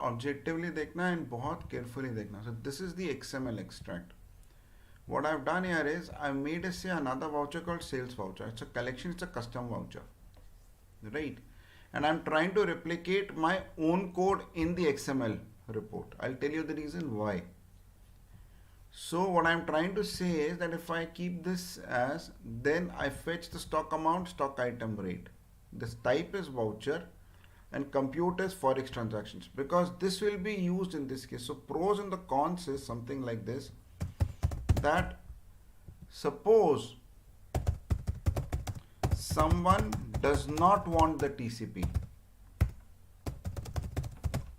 objectively देखना and बहुत carefully देखना. So this is the XML extract. What I've done here is I've made another voucher called sales voucher. It's a collection, it's a custom voucher, right? And I'm trying to replicate my own code in the XML report. I'll tell you the reason why. So what I'm trying to say is that if I keep this as, then I fetch the stock amount, stock item rate. This type is voucher and compute is forex transactions, because this will be used in this case. So pros and the cons is something like this, that suppose someone does not want the TCP,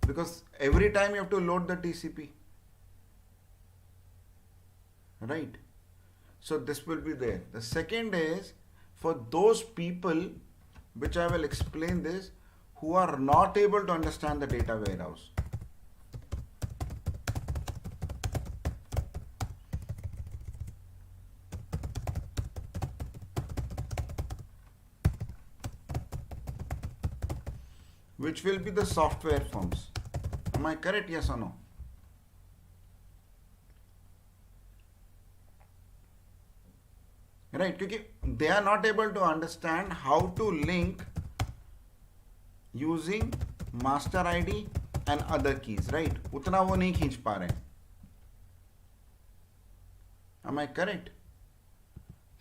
because every time you have to load the TCP, right? So this will be there. The second is for those people, which I will explain this, who are not able to understand the data warehouse. Which will be the software firms. Am I correct? Yes or no? Right, because they are not able to understand how to link using master ID and other keys, right? उतना वो नहीं खींच पा रहे हैं. Am I correct?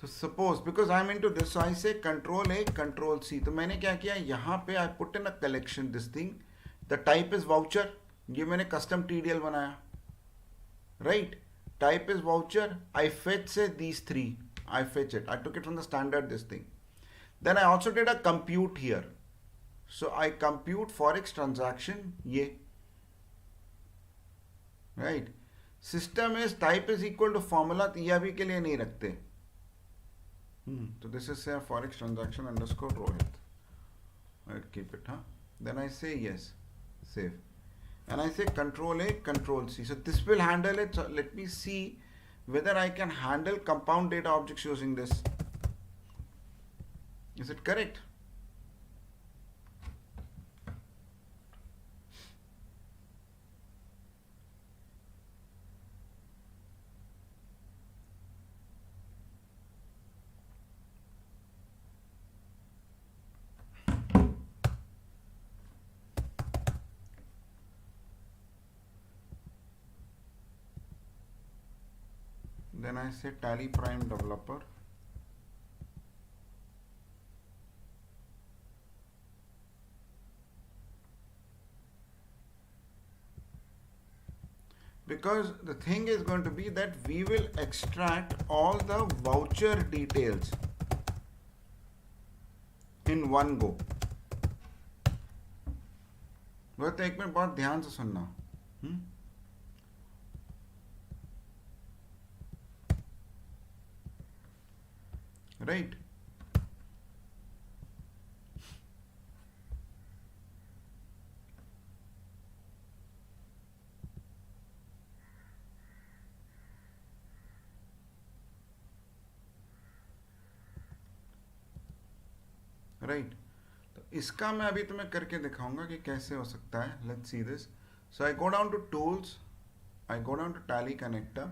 So suppose, because I'm into this, so I say control A, control C. तो मैंने क्या किया यहाँ पे I put in a collection this thing. The type is voucher. ये मैंने custom TDL बनाया, right? Type is voucher. I fetch say these three. I fetch it. I took it from the standard this thing. Then I also did a compute here. So I compute forex transaction ये, right? System is type is equal to formula, तो ये अभी के लिए नहीं रखते. So this is say forex transaction underscore Rohit. I'll keep it, huh? Then I say yes, save, and I say control A, control C. So this will handle it. So let me see whether I can handle compound data objects using this. Is it correct? Then I say tally prime developer. Because the thing is going to be that we will extract all the voucher details in one go. वो तो एक minute बहुत ध्यान से सुनना. Right? Right? तो इसका मैं अभी तुम्हें करके दिखाऊंगा कि कैसे हो सकता है. Let's see this. So I go down to tools, I go down to tally connector,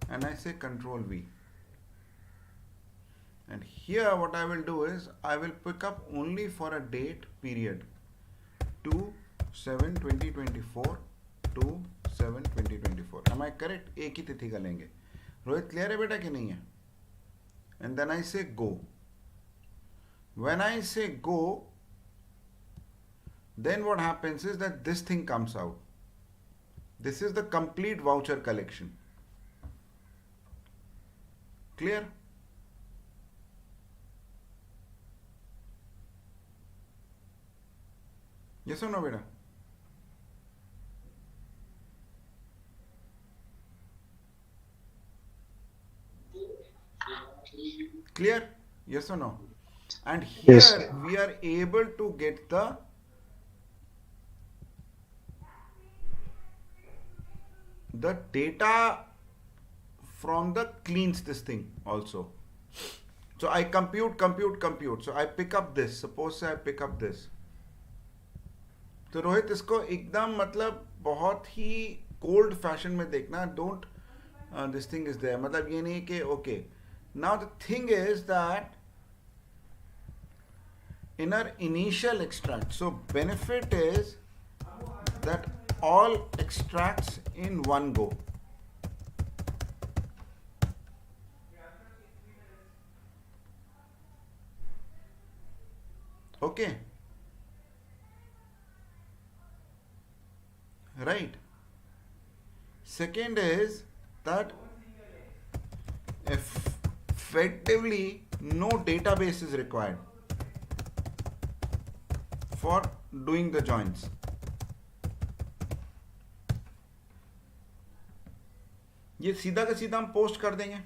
and I say control V. And here what I will do is I will pick up only for a date period 2/7/2024 2/7/2024. Am I correct? एक ही तिथि का लेंगे. Rohit clear है बेटा कि नहीं है? And then I say go. When I say go, then what happens is that this thing comes out. This is the complete voucher collection. Clear? Yes or no, beta? Clear? Yes or no? And here Yes. we are able to get the data from the cleans this thing also. So I compute. So I pick up this. Suppose I pick up this. तो रोहित इसको एकदम मतलब बहुत ही cold fashion में देखना. Don't this thing is there. मतलब ये नहीं कि okay. Now the thing is that in our initial extract, so benefit is that all extracts in one go. Okay, right. Second is that effectively no database is required for doing the joins. ये सीधा का सीधा हम post कर देंगे.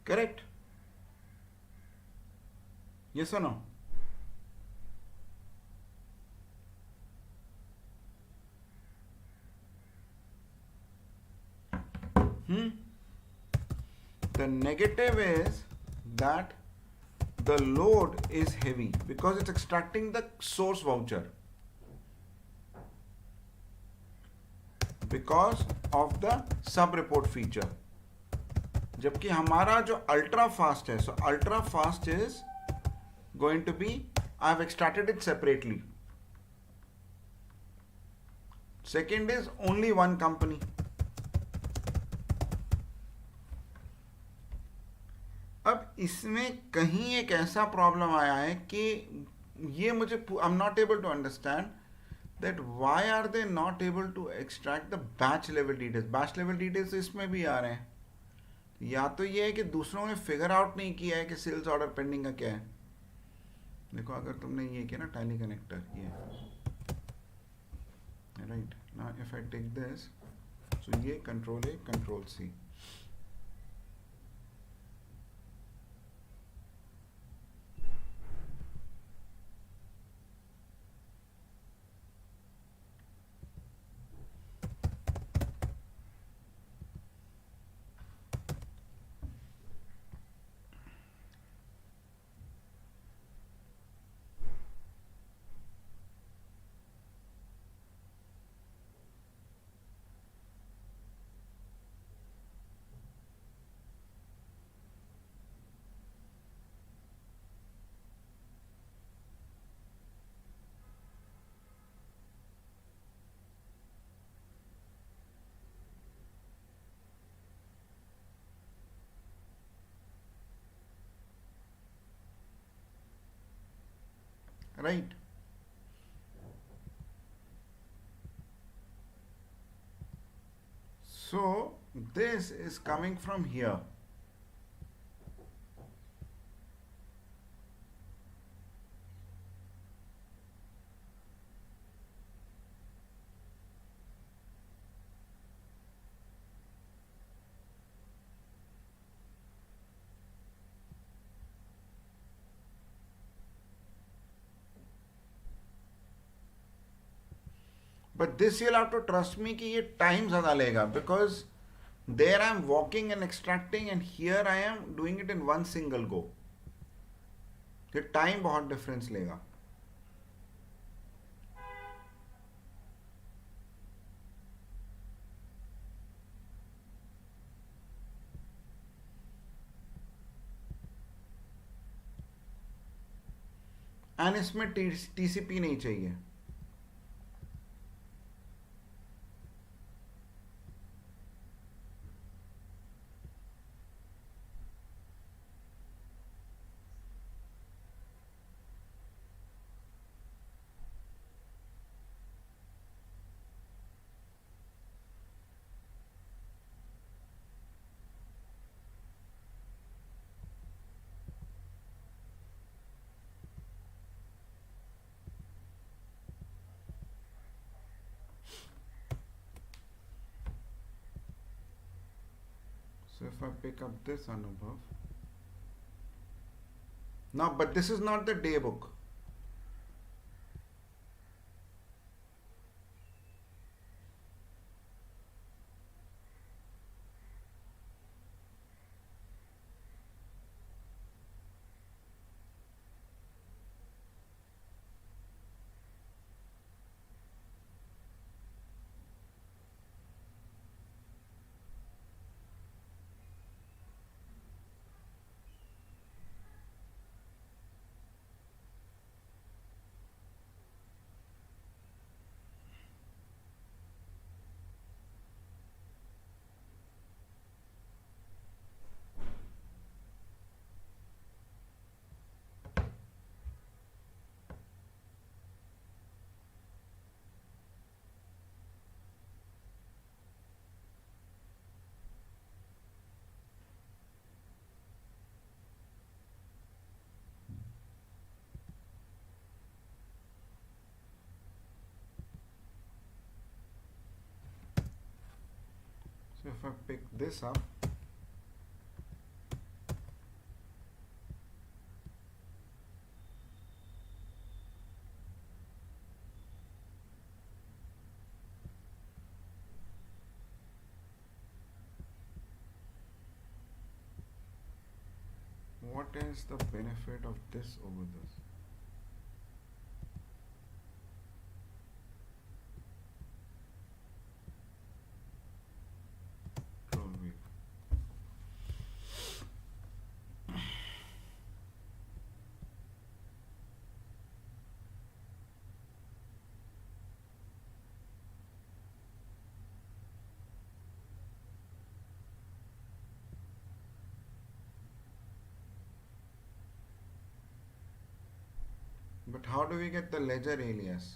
Correct? Yes or no? The negative is that the load is heavy because it's extracting the source voucher because of the sub report feature. जबकि हमारा जो ultra fast है, so ultra fast is going to be, I've extracted it separately. Second is only one company. अब इसमें कहीं एक ऐसा problem आया है कि ये मुझे I am not able to understand that why are they not able to extract the batch level details. Batch level details इसमें भी आ रहे हैं. या तो ये है कि दूसरों ने फिगर आउट नहीं किया है कि सेल्स ऑर्डर पेंडिंग का क्या है. देखो अगर तुमने ये किया ना टैली कनेक्टर, ये right. Now if I take this, so ये control A control C. Right. So this is coming from here. But this you'll have to trust me कि ये time ज़्यादा लेगा because there I am walking and extracting and here I am doing it in one single go. ये time बहुत difference लेगा. And इसमें TCP नहीं चाहिए. So if I pick up this Anubhav. Now, but this is not the day book. if I pick this up, what is the benefit of this over this? But how do we get the ledger alias?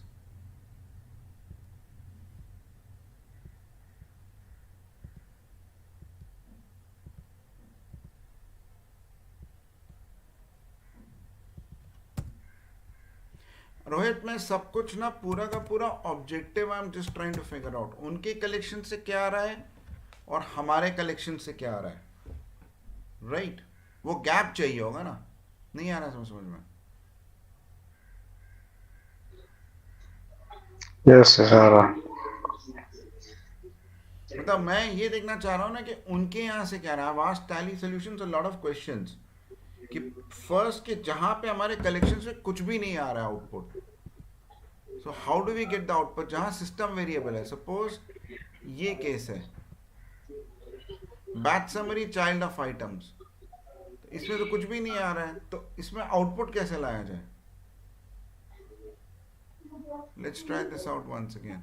Rohit मैं सब कुछ ना पूरा का पूरा objective I am just trying to figure out उनके collection से क्या आ रहा है और हमारे कलेक्शन से क्या आ रहा है राइट वो गैप चाहिए होगा ना नहीं आ रहा समझ में यस आ रहा मतलब मैं ये देखना चाह रहा हूँ ना कि उनके यहाँ से क्या रहा है vast tally solutions lot of questions कि फर्स्ट के जहां पे हमारे कलेक्शन में कुछ भी नहीं आ रहा है output so how do we get the output जहां सिस्टम वेरिएबल है सपोज ये केस है batch summary child of items इसमें तो कुछ भी नहीं आ रहा है तो इसमें आउटपुट कैसे लाया जाए let's try this out once again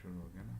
शुरू हो गया ना.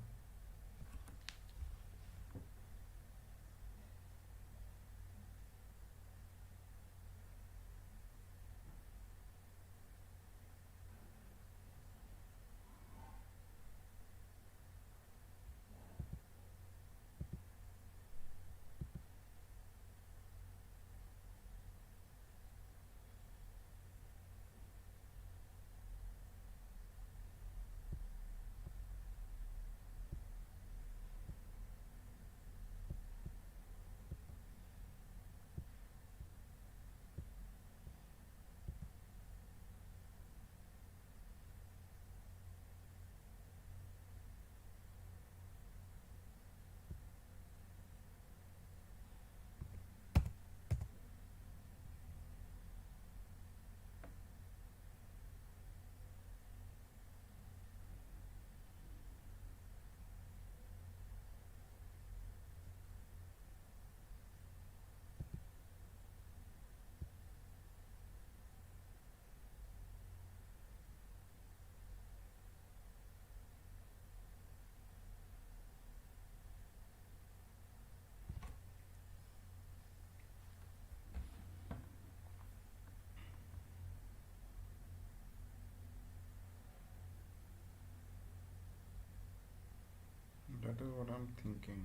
That is what I'm thinking.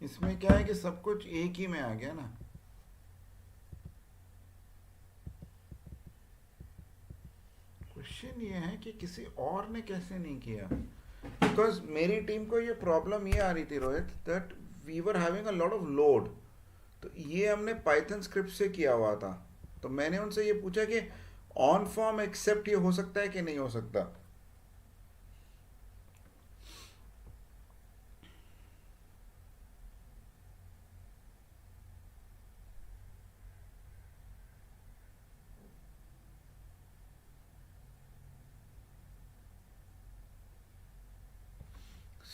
इसमें क्या है कि सब कुछ एक ही में आ गया ना. क्वेश्चन ये है कि किसी और ने कैसे नहीं किया. बिकॉज मेरी टीम को ये प्रॉब्लम ये आ रही थी Rohit, that we were having a lot of load. तो ये हमने पाइथन स्क्रिप्ट से किया हुआ था. तो मैंने उनसे ये पूछा कि ऑन फॉर्म एक्सेप्ट ये हो सकता है कि नहीं हो सकता.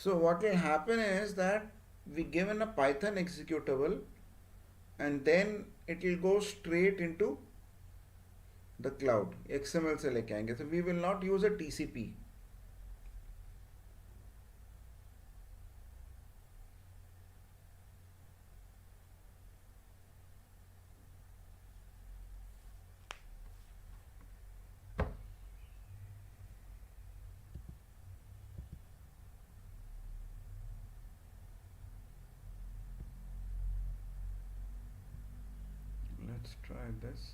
So what will happen is that we given a Python executable and then it will go straight into the cloud. XML से लेके आएंगे. So we will not use a TCP. Let's try this.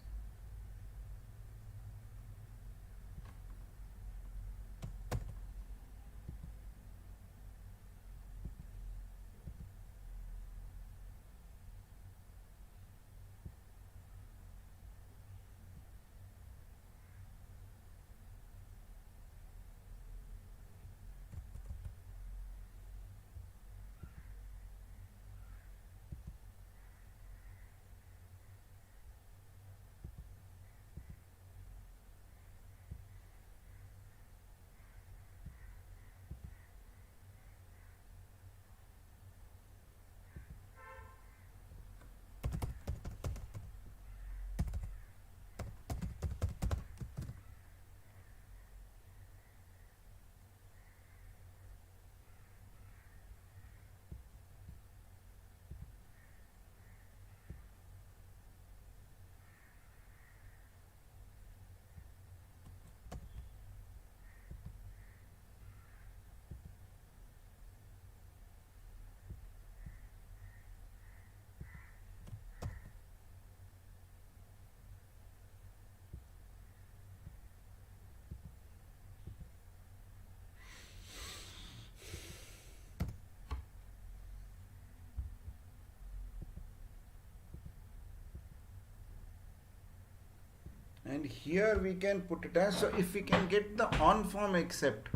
And here we can put it as, so if we can get the on form accept,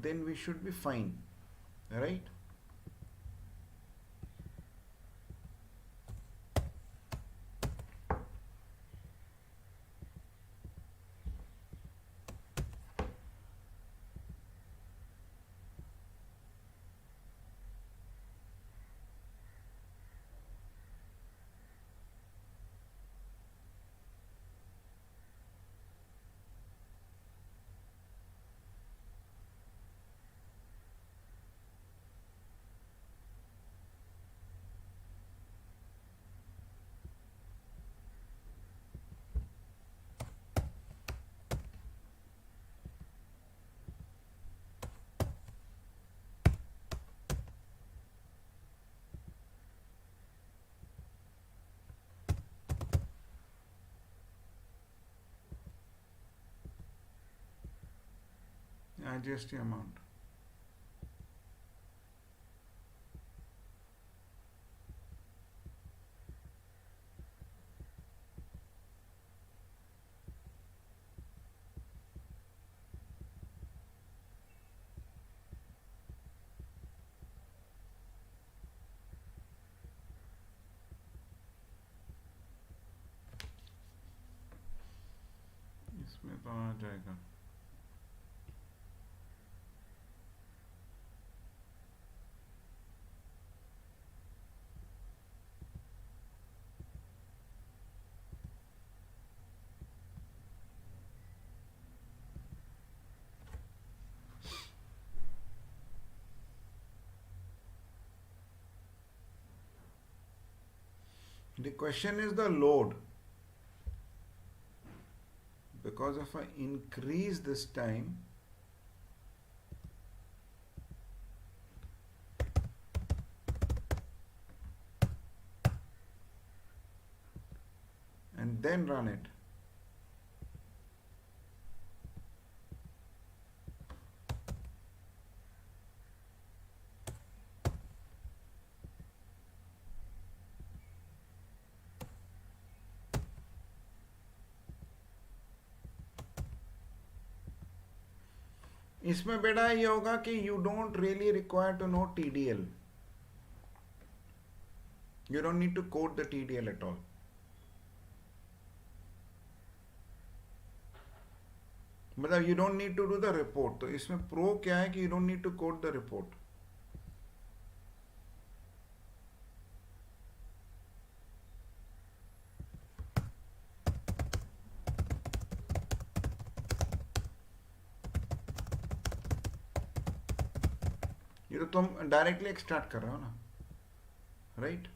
then we should be fine, right? IGST amount. इसमें तो आ जाएगा. The question is the load. Because if I increase this time, and then run it, इसमें बेटा ये होगा कि you don't really require to know TDL. You don't need to code the TDL at all. मतलब you don't need to do the report. तो इसमें pro क्या है कि you don't need to code the report. ये तो तुम directly extract कर रहे हो ना, राइट?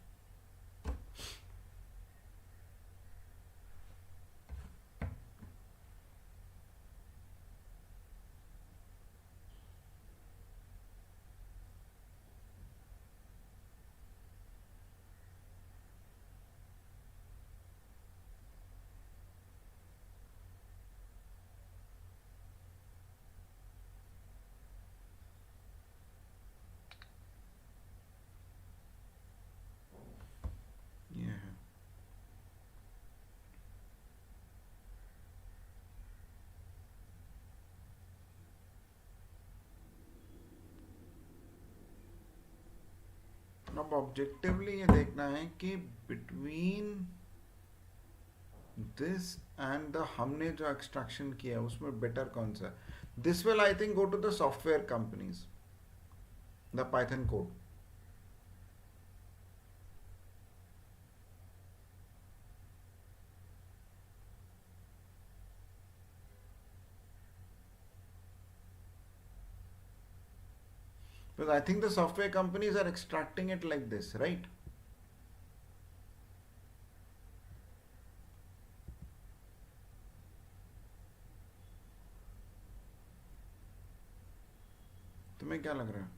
अब ऑब्जेक्टिवली ये देखना है कि बिटवीन दिस एंड द हमने जो एक्सट्रैक्शन किया है उसमें बेटर कौन सा है. This will I think go to the software companies, the Python code. Because I think the software companies are extracting it like this, right? तुम्हें क्या लग रहा है?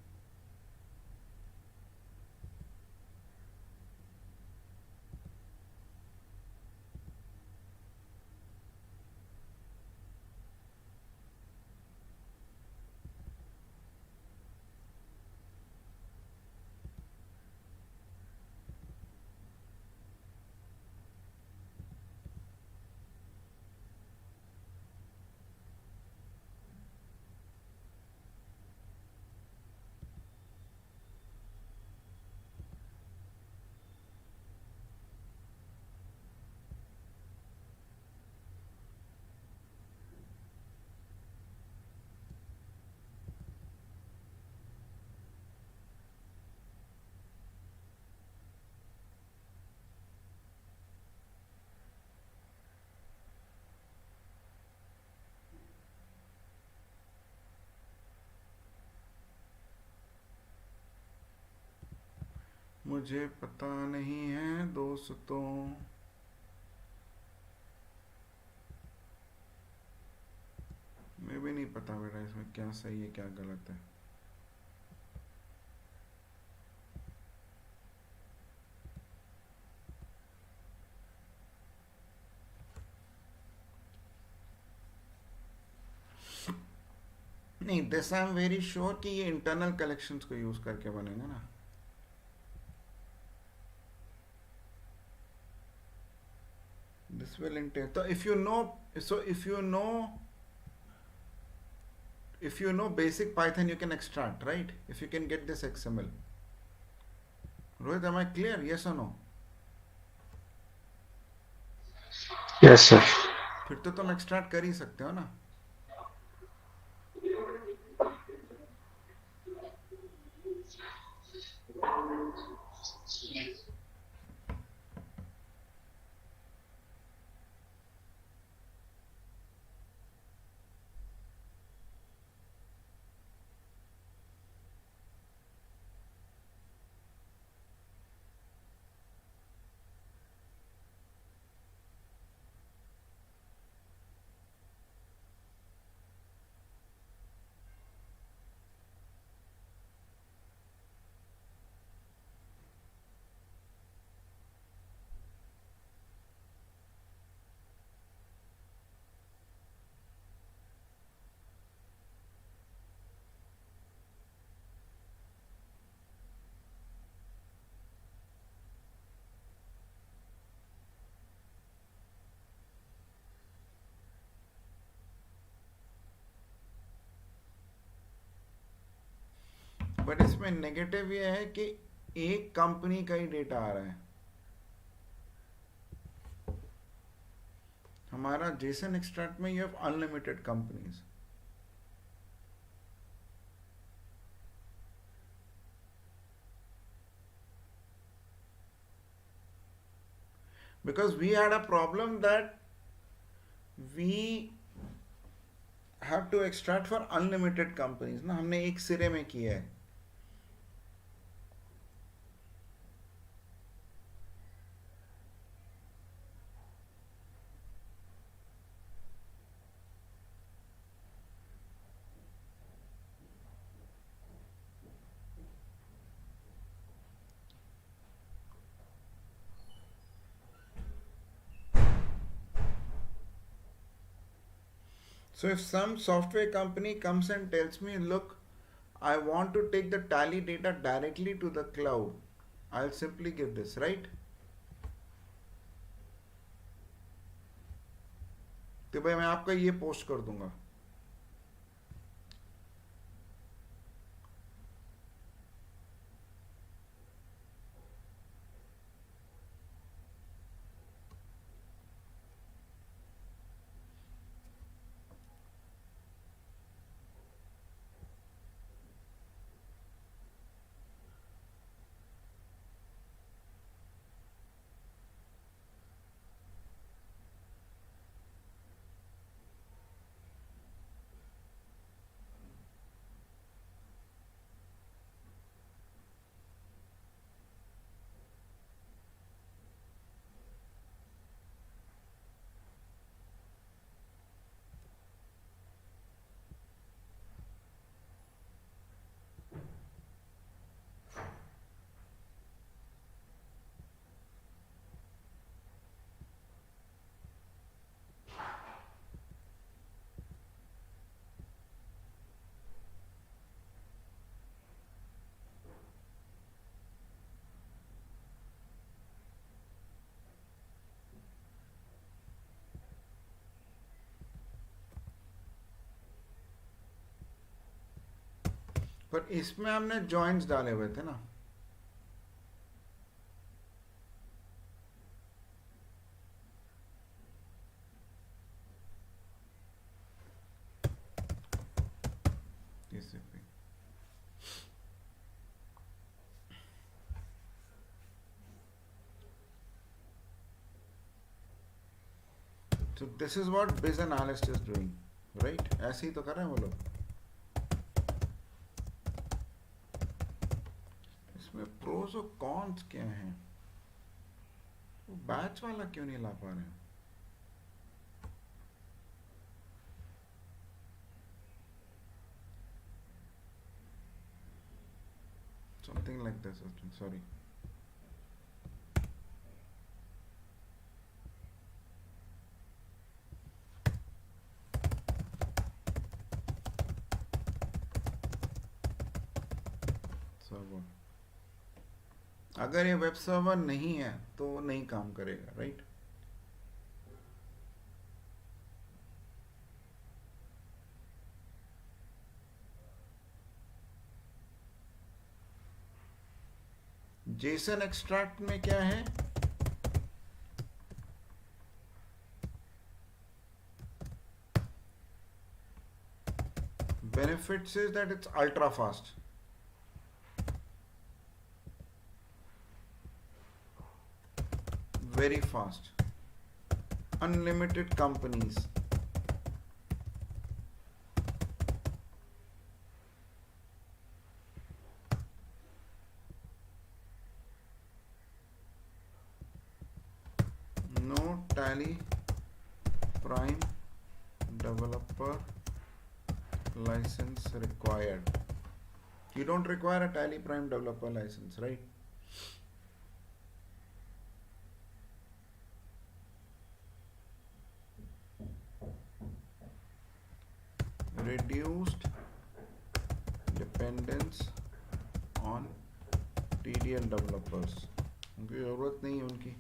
मुझे पता नहीं है दोस्तों. मैं भी नहीं पता बेटा इसमें क्या सही है क्या गलत है. नहीं, this I am very sure कि ये इंटरनल कलेक्शंस को यूज करके बनेगा ना. This will entail. So if you know, if you know basic Python, you can extract, right? If you can get this XML. Rohit, am I clear? Yes or no? Yes, sir. फिर तो तुम extract कर ही सकते हो ना. But इसमें negative ये है कि एक कंपनी का ही डेटा आ रहा है. हमारा जेसन एक्सट्रैक्ट में you have unlimited companies. Because we had a problem that we have to extract for unlimited companies ना, हमने एक सिरे में किया है. So if some software company comes and tells me, look, I want to take the tally data directly to the cloud, I'll simply give this, right? तो भाई मैं आपका ये पोस्ट कर दूंगा. पर इसमें हमने जॉइंट्स डाले हुए थे ना. TCP. So this is what biz analyst is doing, right? ऐसे ही तो कर रहे हैं वो लोग. इसमें प्रोज और कॉन्स क्या हैं? वो बैच वाला क्यों नहीं ला पा रहे हैं? Something like this. Sorry. अगर ये वेब सर्वर नहीं है तो नहीं काम करेगा, राइट? जेसन एक्सट्रैक्ट में क्या है? Benefits is that it's ultra fast. Very fast. Unlimited companies. No Tally Prime developer license required. You don't require a Tally Prime developer license, right? Reduced dependence on TDL developers. उनकी ज़रूरत नहीं है उनकी.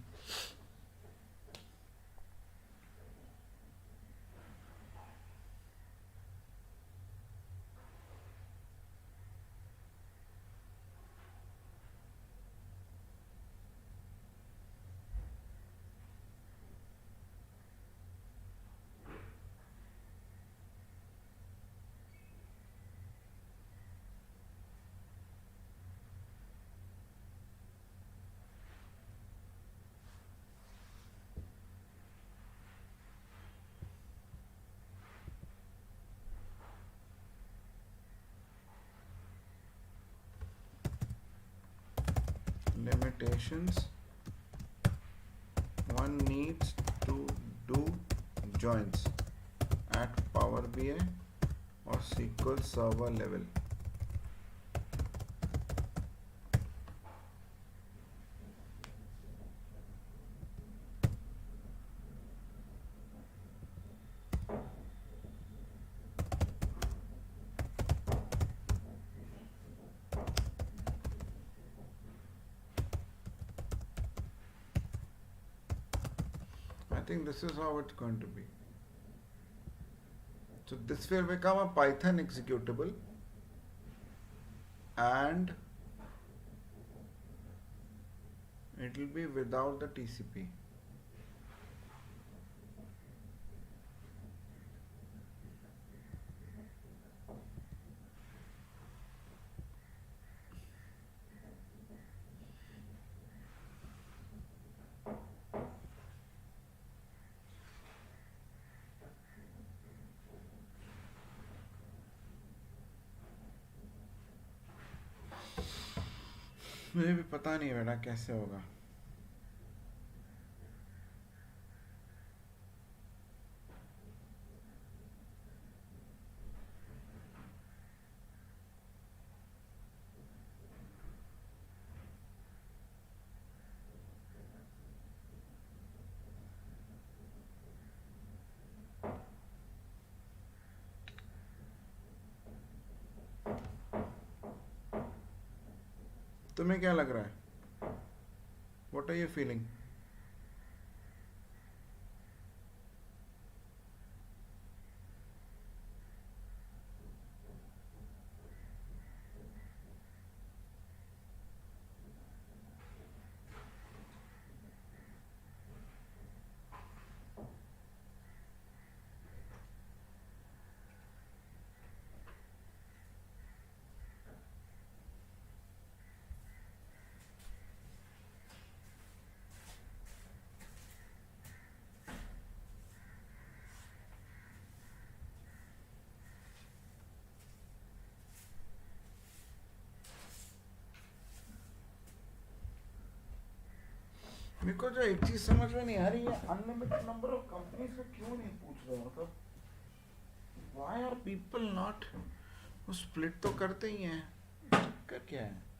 Limitations: one needs to do joins at Power BI or SQL Server level. I think this is how it's going to be. So this will become a Python executable, and it will be without the TCP. मुझे भी पता नहीं बेटा कैसे होगा. तुम्हें क्या लग रहा है? What are you feeling? मेरे को जो एक चीज समझ में नहीं आ रही है, अनलिमिटेड नंबर ऑफ कंपनी से क्यों नहीं पूछ रहे? मतलब व्हाई आर पीपल नॉट, वो स्प्लिट तो करते ही हैं, चक्कर क्या है?